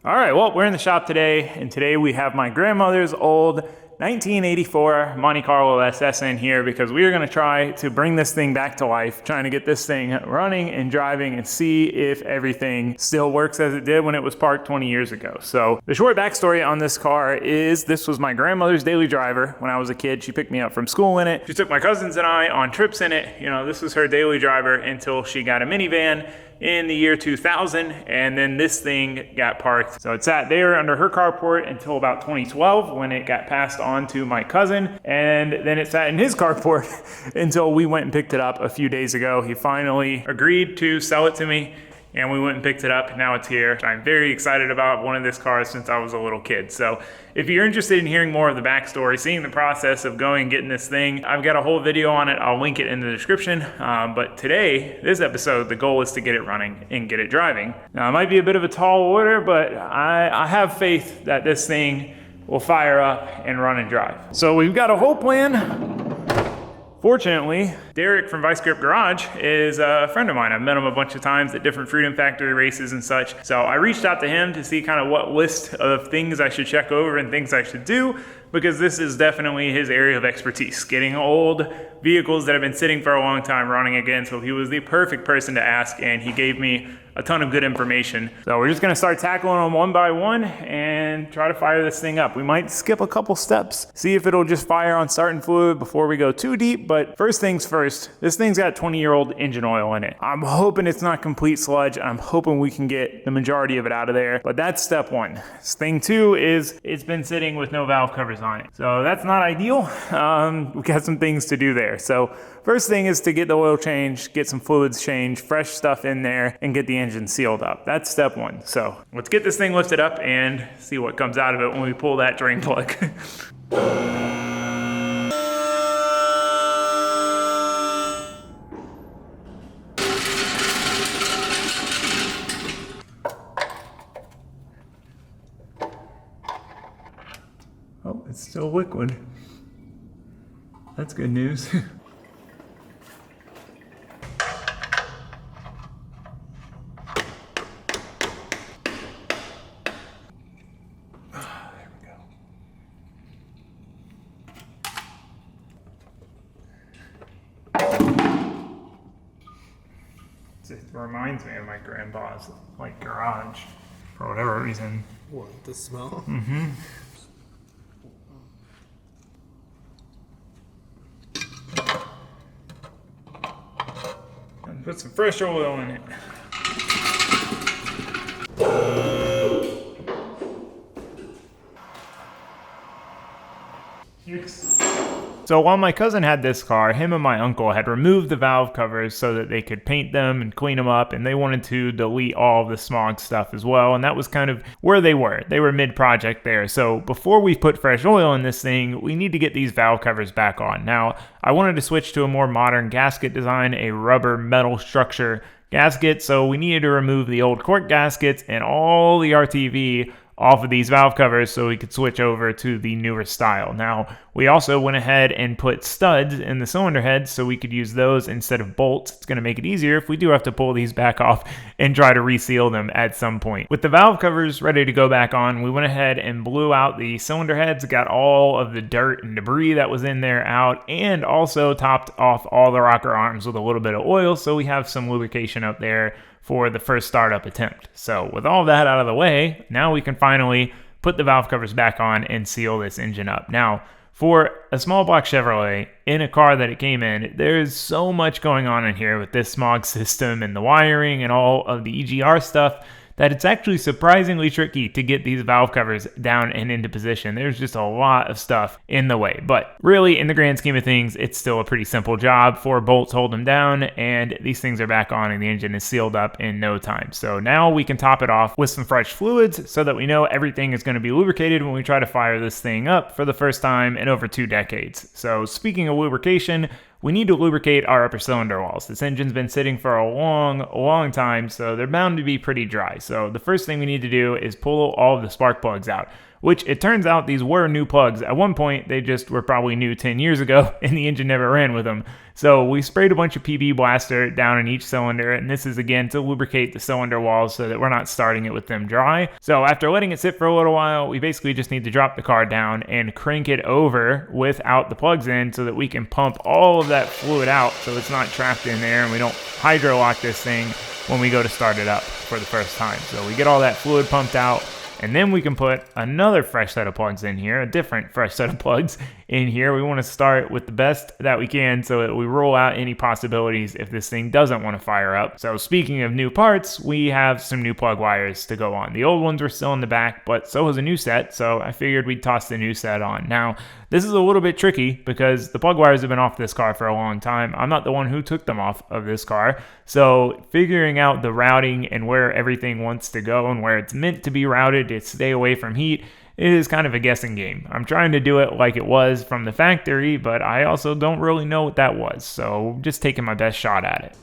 All right, well, we're in the shop today, and today we have my grandmother's old 1984 Monte Carlo SS in here because we are going to try to bring this thing back to life, trying to get this thing running and driving and see if everything still works as it did when it was parked 20 years ago. So the short backstory on this car is this was my grandmother's daily driver when I was a kid. She picked me up from school in it. She took my cousins and I on trips in it. You know, this was her daily driver until she got a minivan in the year 2000, and then this thing got parked. So it sat there under her carport until about 2012 when it got passed on to my cousin, and then it sat in his carport until we went and picked it up a few days ago. He finally agreed to sell it to me, and we went and picked it up. Now it's here. I'm very excited about one of this car since I was a little kid. So if you're interested in hearing more of the backstory, seeing the process of going and getting this thing, I've got a whole video on it. I'll link it in the description. But today, this episode, the goal is to get it running and get it driving. Now, it might be a bit of a tall order, but I have faith that this thing will fire up and run and drive. So we've got a whole plan. Fortunately, Derek from Vice Grip Garage is a friend of mine. I've met him a bunch of times at different Freedom Factory races and such. So I reached out to him to see kind of what list of things I should check over and things I should do, because this is definitely his area of expertise, getting old vehicles that have been sitting for a long time running again. So he was the perfect person to ask, and he gave me a ton of good information. So we're just gonna start tackling them one by one and try to fire this thing up. We might skip a couple steps, see if it'll just fire on starting fluid before we go too deep. But first things first, this thing's got 20-year-old engine oil in it. I'm hoping it's not complete sludge. I'm hoping we can get the majority of it out of there, but that's step one. Thing two is it's been sitting with no valve covers on it. So that's not ideal. We got some things to do there. So first thing is to get the oil changed, get some fluids changed, fresh stuff in there, and get the engine sealed up. That's step one. So let's get this thing lifted up and see what comes out of it when we pull that drain plug. Oh, it's still liquid. That's good news. It reminds me of my grandpa's like garage for whatever reason. What, the smell? Mm-hmm. And put some fresh oil in it. So while my cousin had this car, him and my uncle had removed the valve covers so that they could paint them and clean them up, and they wanted to delete all of the smog stuff as well, and that was kind of where they were. They were mid-project there. So before we put fresh oil in this thing, we need to get these valve covers back on. Now, I wanted to switch to a more modern gasket design, a rubber metal structure gasket, so we needed to remove the old cork gaskets and all the RTV off of these valve covers so we could switch over to the newer style. Now, we also went ahead and put studs in the cylinder heads so we could use those instead of bolts. It's going to make it easier if we do have to pull these back off and try to reseal them at some point. With the valve covers ready to go back on, we went ahead and blew out the cylinder heads, got all of the dirt and debris that was in there out, and also topped off all the rocker arms with a little bit of oil so we have some lubrication up there for the first startup attempt. So with all that out of the way, now we can finally put the valve covers back on and seal this engine up. Now, for a small block Chevrolet in a car that it came in, there's so much going on in here with this smog system and the wiring and all of the EGR stuff that it's actually surprisingly tricky to get these valve covers down and into position. There's just a lot of stuff in the way. But really, in the grand scheme of things, it's still a pretty simple job. 4 bolts hold them down, and these things are back on, and the engine is sealed up in no time. So now we can top it off with some fresh fluids so that we know everything is going to be lubricated when we try to fire this thing up for the first time in over 2 decades. So speaking of lubrication, we need to lubricate our upper cylinder walls. This engine's been sitting for a long time, so they're bound to be pretty dry. So the first thing we need to do is pull all of the spark plugs out. which it turns out these were new plugs. At one point, they just were probably new 10 years ago, and the engine never ran with them. So we sprayed a bunch of PB Blaster down in each cylinder, and this is again to lubricate the cylinder walls so that we're not starting it with them dry. So after letting it sit for a little while, we basically just need to drop the car down and crank it over without the plugs in so that we can pump all of that fluid out so it's not trapped in there and we don't hydro lock this thing when we go to start it up for the first time. So we get all that fluid pumped out, and then we can put another fresh set of plugs in here, a different fresh set of plugs in here. We want to start with the best that we can so that we rule out any possibilities if this thing doesn't want to fire up. So speaking of new parts, we have some new plug wires to go on. The old ones were still in the back, but so was a new set, so I figured we'd toss the new set on. Now, this is a little bit tricky because the plug wires have been off this car for a long time. I'm not the one who took them off of this car, so figuring out the routing and where everything wants to go and where it's meant to be routed to stay away from heat, it is kind of a guessing game. I'm trying to do it like it was from the factory, but I also don't really know what that was, so just taking my best shot at it.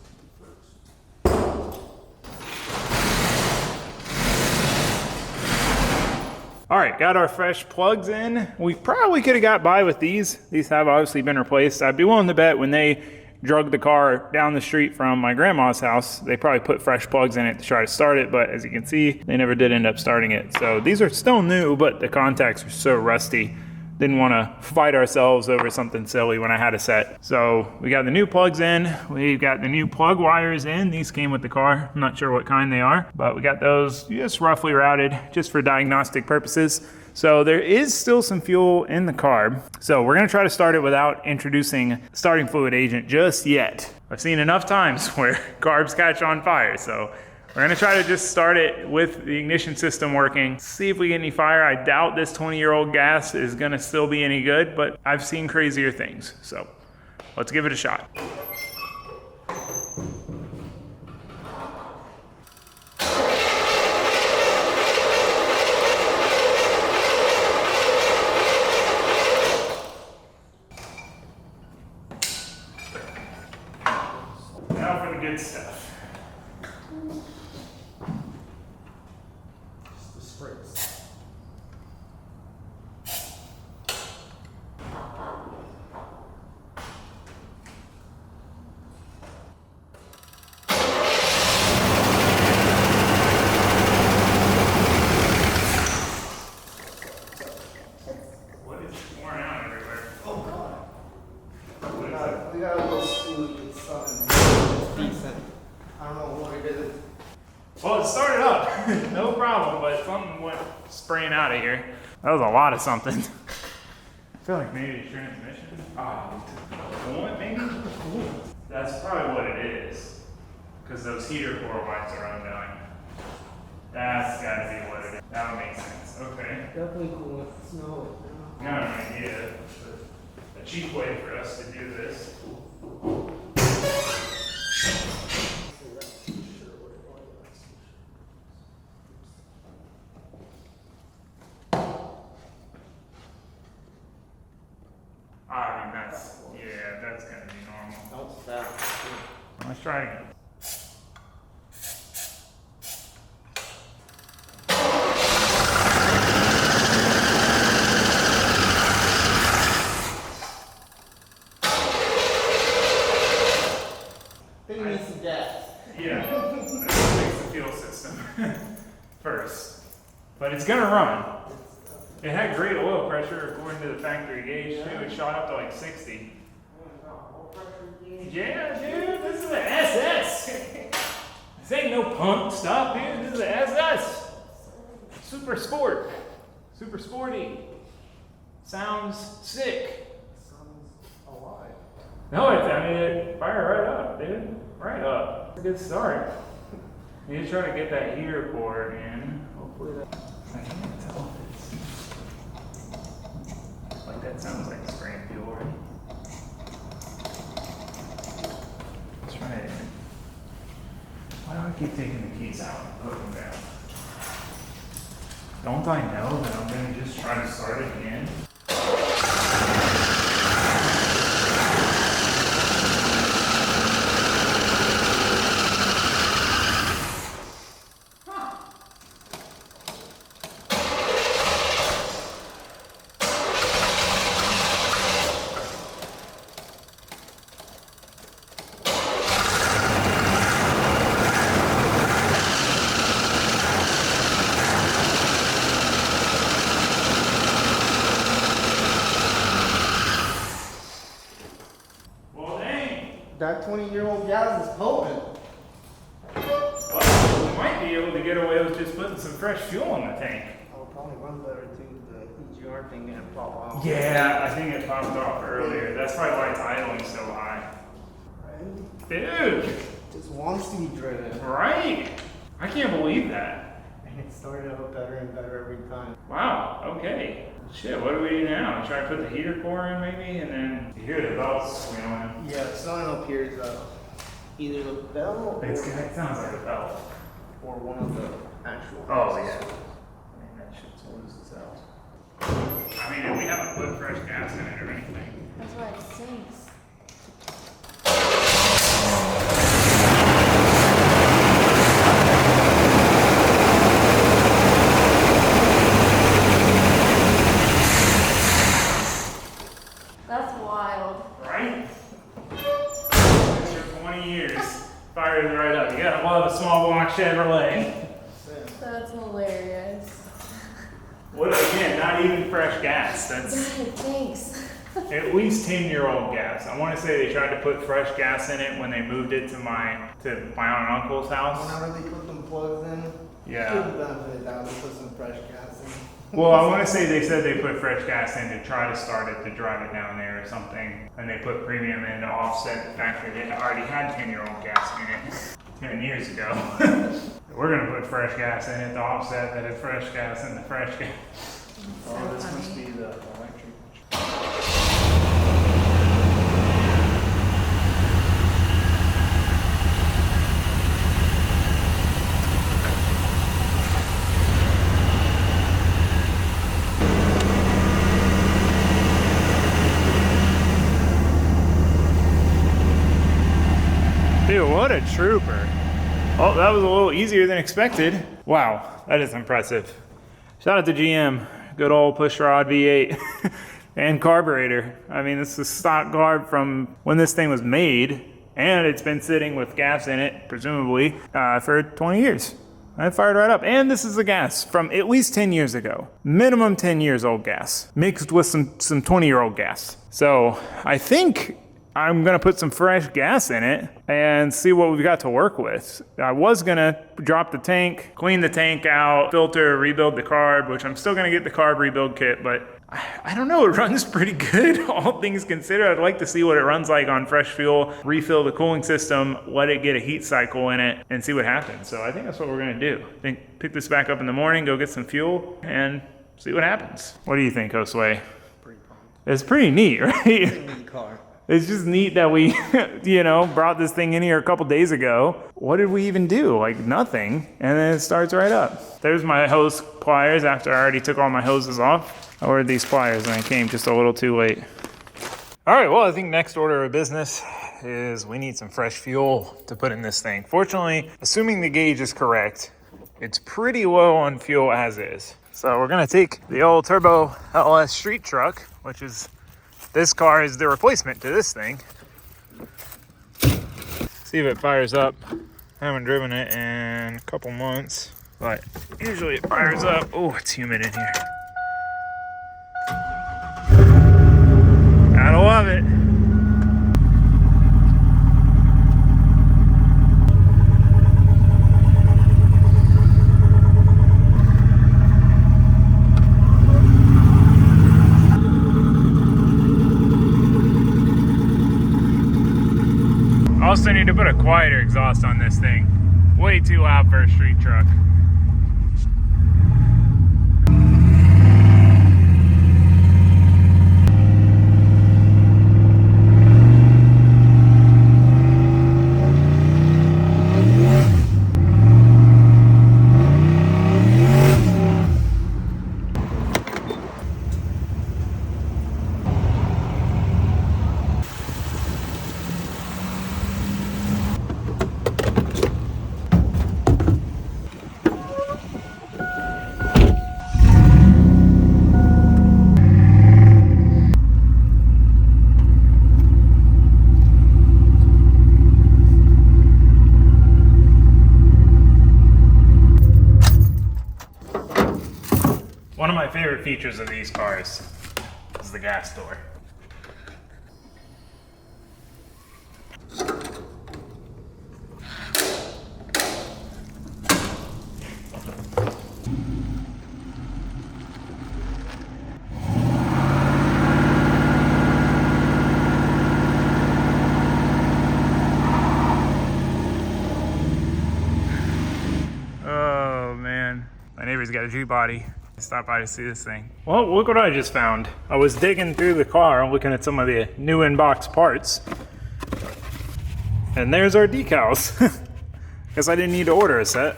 All right, got our fresh plugs in. We probably could have got by with these. These have obviously been replaced. I'd be willing to bet when they drug the car down the street from my grandma's house, they probably put fresh plugs in it to try to start it, but as you can see, they never did end up starting it. So these are still new, but the contacts are so rusty. Didn't want to fight ourselves over something silly when I had a set. So we got the new plugs in. We've got the new plug wires in. These came with the car. I'm not sure what kind they are, but we got those just roughly routed just for diagnostic purposes. So there is still some fuel in the carb. So we're gonna try to start it without introducing starting fluid agent just yet. I've seen enough times where carbs catch on fire. So we're gonna try to just start it with the ignition system working. See if we get any fire. I doubt this 20-year-old gas is gonna still be any good, but I've seen crazier things. So let's give it a shot. Now for the good stuff. We got a little screw with something. I don't know what it is. Well, it started up, no problem, but something went spraying out of here. That was a lot of something. I feel like maybe the transmission. What, maybe? That's probably what it is. Because those heater core lights are undone. That's gotta be what it is. That would make sense. Okay. Definitely cool with snow. I have no idea. A cheap way for us to do this. I mean, that's gonna be normal. That's that. Let's try it again. They need some gas. Yeah, let's fix the fuel system first. But it's gonna run. It had great oil pressure according to the factory gauge too. It shot up to like 60. Yeah, dude, this is an SS. This ain't no punk stuff, dude. This is an SS. Super sport. Super sporty. Sounds sick. Sounds alive. No, it fire right up, dude. Right up. It's a good start. You just try to get that heater core in. Hopefully that. I can't tell if it's. Like that sounds like spraying fuel, right? Let's try it. Why do I keep taking the keys out and putting them down? Don't I know that I'm gonna just try to start it again? That 20-year-old gas is potent. Well, we might be able to get away with just putting some fresh fuel in the tank. I'll probably run better too. The EGR thing didn't pop off. Yeah, I think it popped off earlier. That's probably why it's idling so high. Right? Dude, Just wants to be driven. right? I can't believe that. And it started out better and better every time. Wow, okay. Shit, what do we do now? Try to put the heater core in maybe, and then you hear the belts squealing. Yeah, something up here is either the bell It sounds like a belt. or one of the actual. Oh, yeah. I mean, that shit's loose as hell. I mean, if we haven't put fresh gas in it or anything. That's why it sinks. That's wild. Right? For 20 years. Fires right up. You gotta love a small block Chevrolet. That's hilarious. What again, not even fresh gas. That's Thanks. at least 10-year-old gas. I want to say they tried to put fresh gas in it when they moved it to my aunt and uncle's house. Whenever they put them plugs in, Yeah. should have benefited out and put some fresh gas in. Well, I want to say they said they put fresh gas in to try to start it, to drive it down there or something. And they put premium in to offset the fact that it already had 10-year-old gas in it 10 years ago. We're going to put fresh gas in it to offset that it's fresh gas in the fresh gas. Oh, this funny. must be the electric. Dude, what a trooper. Oh, that was a little easier than expected. Wow, that is impressive. Shout out to GM, good old pushrod V8 and carburetor. I mean, this is stock carb from when this thing was made, and it's been sitting with gas in it, presumably, for 20 years. I fired right up. And this is the gas from at least 10 years ago. Minimum 10 years old gas, mixed with some 20-year-old gas. So I think I'm gonna put some fresh gas in it and see what we've got to work with. I was gonna drop the tank, clean the tank out, filter, rebuild the carb, which I'm still gonna get the carb rebuild kit, but I don't know, it runs pretty good, all things considered. I'd like to see what it runs like on fresh fuel, refill the cooling system, let it get a heat cycle in it, and see what happens. So I think that's what we're gonna do. I think pick this back up in the morning, go get some fuel, and see what happens. What do you think, Josue? Pretty pumped. It's pretty neat, right? It's a neat car. It's just neat that we, brought this thing in here a couple days ago. What did we even do? Like nothing. And then it starts right up. There's my hose pliers after I already took all my hoses off. I ordered these pliers and I came just a little too late. All right, well, I think next order of business is we need some fresh fuel to put in this thing. Fortunately, assuming the gauge is correct, it's pretty low on fuel as is. So we're gonna take the old Turbo LS street truck, which is this car is the replacement to this thing. See if it fires up. I haven't driven it in a couple months, but usually it fires up. Oh, it's humid in here. Gotta love it. Also need to put a quieter exhaust on this thing. Way too loud for a street truck. One of my favorite features of these cars is the gas door. he's got a G-body. Stop by to see this thing. Well, look what I just found. I was digging through the car, looking at some of the new in-box parts. And there's our decals. Guess I didn't need to order a set.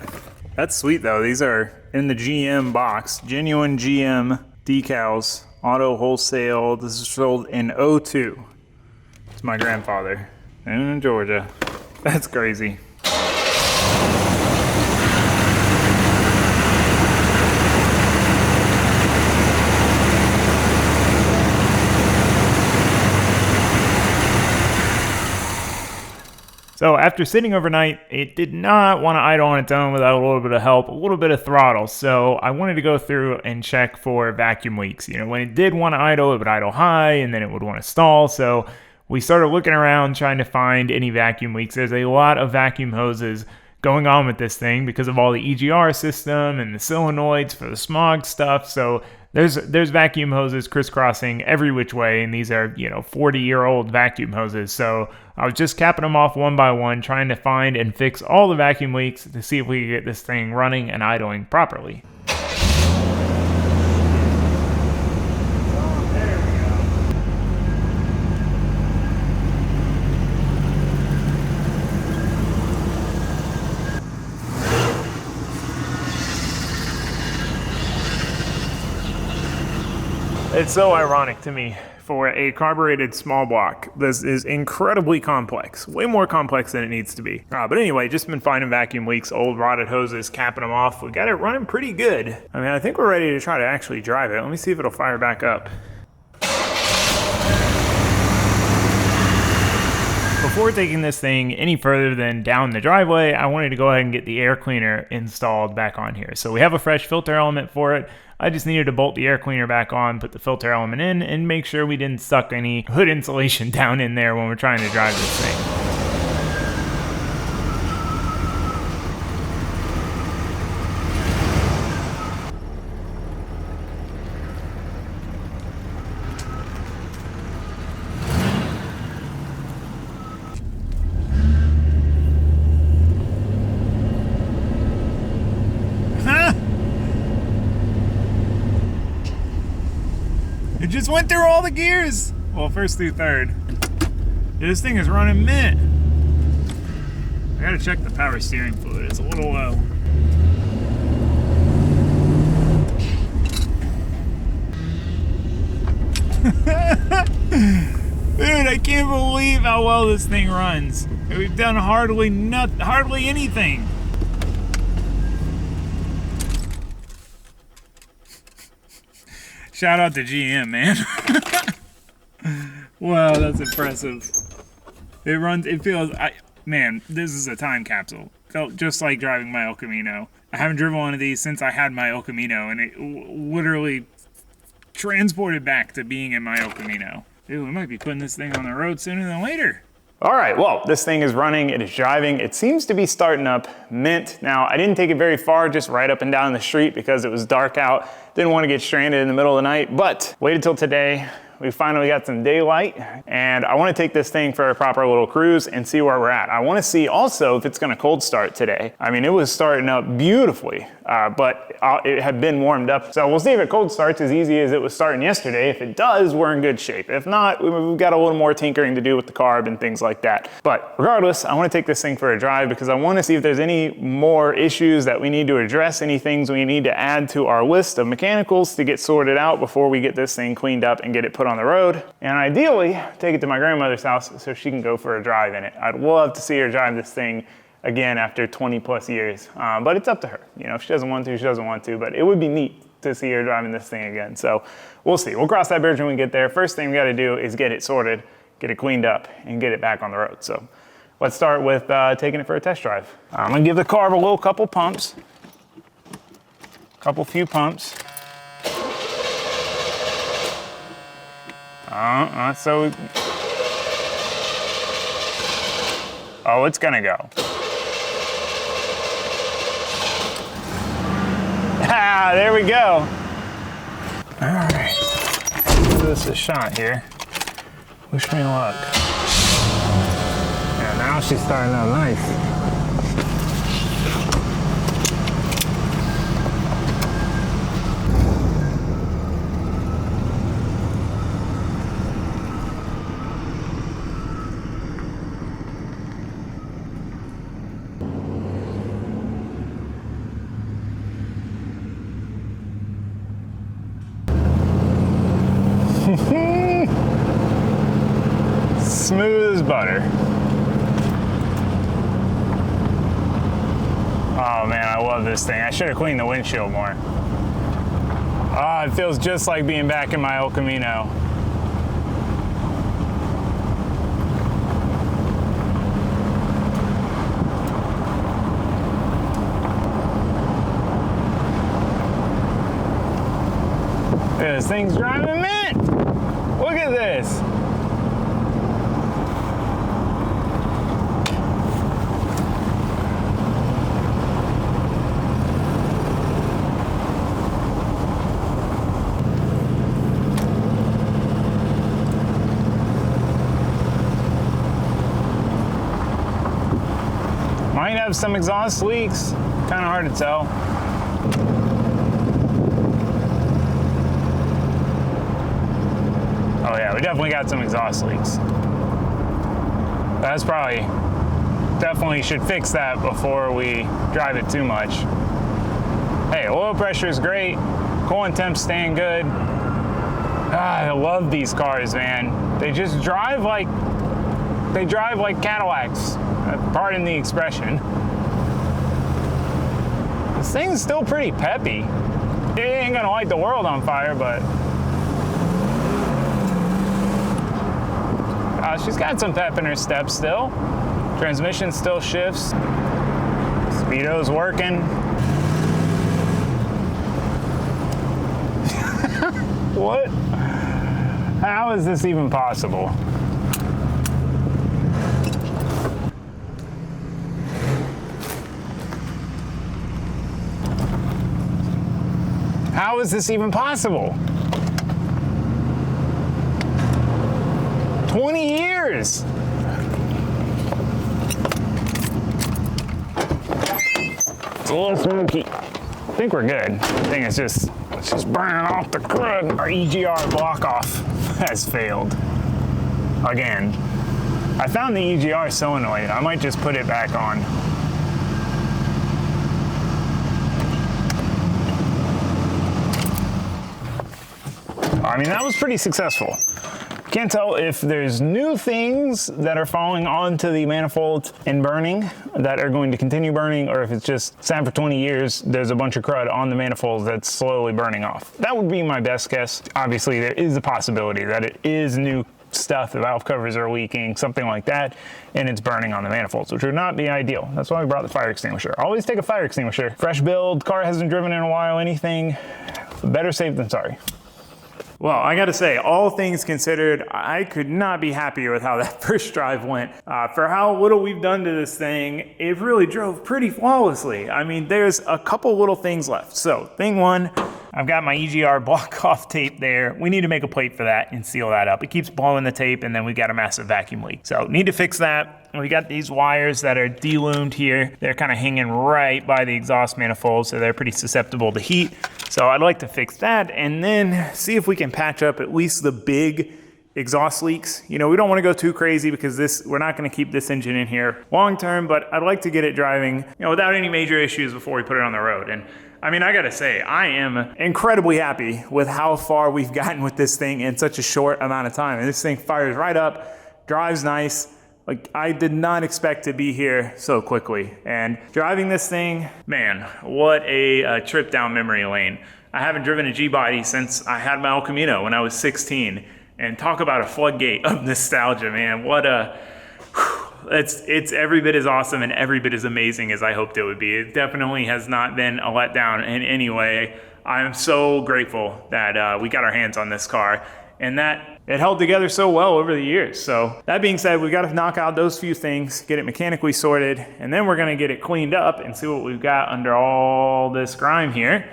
That's sweet though. These are in the GM box. Genuine GM decals. Auto wholesale. This is sold in '02. It's my grandfather in Georgia. That's crazy. So after sitting overnight, it did not want to idle on its own without a little bit of help, a little bit of throttle. So I wanted to go through and check for vacuum leaks. You know, when it did want to idle, it would idle high and then it would want to stall. So we started looking around trying to find any vacuum leaks. There's a lot of vacuum hoses going on with this thing because of all the EGR system and the solenoids for the smog stuff. So there's vacuum hoses crisscrossing every which way, and these are, 40-year-old vacuum hoses. So I was just capping them off one by one, trying to find and fix all the vacuum leaks to see if we could get this thing running and idling properly. It's so ironic to me for a carbureted small block. This is incredibly complex, way more complex than it needs to be. But anyway, just been finding vacuum leaks, old rotted hoses, capping them off. We got it running pretty good. I mean, I think we're ready to try to actually drive it. Let me see if it'll fire back up. Before taking this thing any further than down the driveway, I wanted to go ahead and get the air cleaner installed back on here. So we have a fresh filter element for it. I just needed to bolt the air cleaner back on, put the filter element in, and make sure we didn't suck any hood insulation down in there when we're trying to drive this thing. It just went through all the gears. Well, first through third. This thing is running mint. I gotta check the power steering fluid. It's a little low. Dude, I can't believe how well this thing runs. We've done hardly anything. Shout out to GM, man. Wow, that's impressive. It feels, man, this is a time capsule. Felt just like driving my El Camino. I haven't driven one of these since I had my El Camino, and it literally transported back to being in my El Camino. Dude, we might be putting this thing on the road sooner than later. All right, well, this thing is running, it is driving. It seems to be starting up mint. Now, I didn't take it very far, just right up and down the street because it was dark out. Didn't want to get stranded in the middle of the night, but waited till today. We finally got some daylight, and I want to take this thing for a proper little cruise and see where we're at. I want to see also if it's going to cold start today. I mean, it was starting up beautifully, but it had been warmed up. So we'll see if it cold starts as easy as it was starting yesterday. If it does, we're in good shape. If not, we've got a little more tinkering to do with the carb and things like that. But regardless, I want to take this thing for a drive because I want to see if there's any more issues that we need to address, any things we need to add to our list of mechanicals to get sorted out before we get this thing cleaned up and get it put on the road, and ideally take it to my grandmother's house so she can go for a drive in it. I'd love to see her drive this thing again after 20 plus years, but it's up to her. If she doesn't want to, she doesn't want to, but it would be neat to see her driving this thing again. So we'll see. We'll cross that bridge when we get there. First thing we got to do is get it sorted, get it cleaned up, and get it back on the road. So let's start with taking it for a test drive. I'm gonna give the carb a little couple pumps, few pumps. Oh, it's gonna go. Ah, there we go. All right, give this a shot here. Wish me luck. Yeah, now she's starting out nice. Smooth as butter. Oh man, I love this thing. I should have cleaned the windshield more. Ah, it feels just like being back in my El Camino. This thing's driving mint. Look at this. Might have some exhaust leaks. Kind of hard to tell. Oh yeah, we definitely got some exhaust leaks. That's definitely should fix that before we drive it too much. Hey, oil pressure is great. Coolant temp's staying good. Ah, I love these cars, man. They just drive like Cadillacs. Pardon the expression. This thing's still pretty peppy. It ain't gonna light the world on fire, but she's got some pep in her step still. Transmission still shifts. Speedo's working. What? How is this even possible? How is this even possible? 20 years. It's a little smoky. I think we're good. I think it's just burning off the crud. Our EGR block off has failed. Again. I found the EGR solenoid. I might just put it back on. I mean, that was pretty successful. Can't tell if there's new things that are falling onto the manifold and burning that are going to continue burning, or if it's just sat for 20 years, there's a bunch of crud on the manifold that's slowly burning off. That would be my best guess. Obviously, there is a possibility that it is new stuff, the valve covers are leaking, something like that, and it's burning on the manifolds, which would not be ideal. That's why we brought the fire extinguisher. Always take a fire extinguisher. Fresh build, car hasn't driven in a while, anything. Better safe than sorry. Well, I gotta say, all things considered, I could not be happier with how that first drive went. For how little we've done to this thing, it really drove pretty flawlessly. I mean, there's a couple little things left. So, thing one, I've got my EGR block off tape there. We need to make a plate for that and seal that up. It keeps blowing the tape, and then we've got a massive vacuum leak. So, need to fix that. We got these wires that are de-loomed here. They're kind of hanging right by the exhaust manifold, so they're pretty susceptible to heat. So I'd like to fix that and then see if we can patch up at least the big exhaust leaks. You know, we don't want to go too crazy because we're not going to keep this engine in here long term, but I'd like to get it driving, without any major issues before we put it on the road. And I mean, I gotta say, I am incredibly happy with how far we've gotten with this thing in such a short amount of time. And this thing fires right up, drives nice. Like, I did not expect to be here so quickly. And driving this thing, man, what a trip down memory lane. I haven't driven a G-body since I had my El Camino when I was 16. And talk about a floodgate of nostalgia, man. What a, it's every bit as awesome and every bit as amazing as I hoped it would be. It definitely has not been a letdown in any way. I'm so grateful that we got our hands on this car and that it held together so well over the years. So that being said, we've got to knock out those few things, get it mechanically sorted, and then we're gonna get it cleaned up and see what we've got under all this grime here.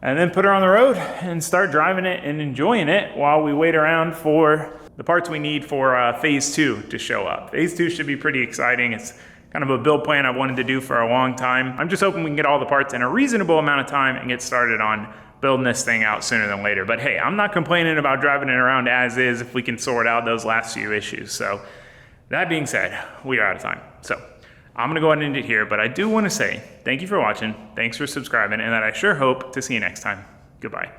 And then put her on the road and start driving it and enjoying it while we wait around for the parts we need for phase 2 to show up. Phase 2 should be pretty exciting. It's kind of a build plan I've wanted to do for a long time. I'm just hoping we can get all the parts in a reasonable amount of time and get started on building this thing out sooner than later. But hey, I'm not complaining about driving it around as is if we can sort out those last few issues. So that being said, we are out of time. So I'm gonna go ahead and end it here, but I do wanna say thank you for watching, thanks for subscribing, and that I sure hope to see you next time. Goodbye.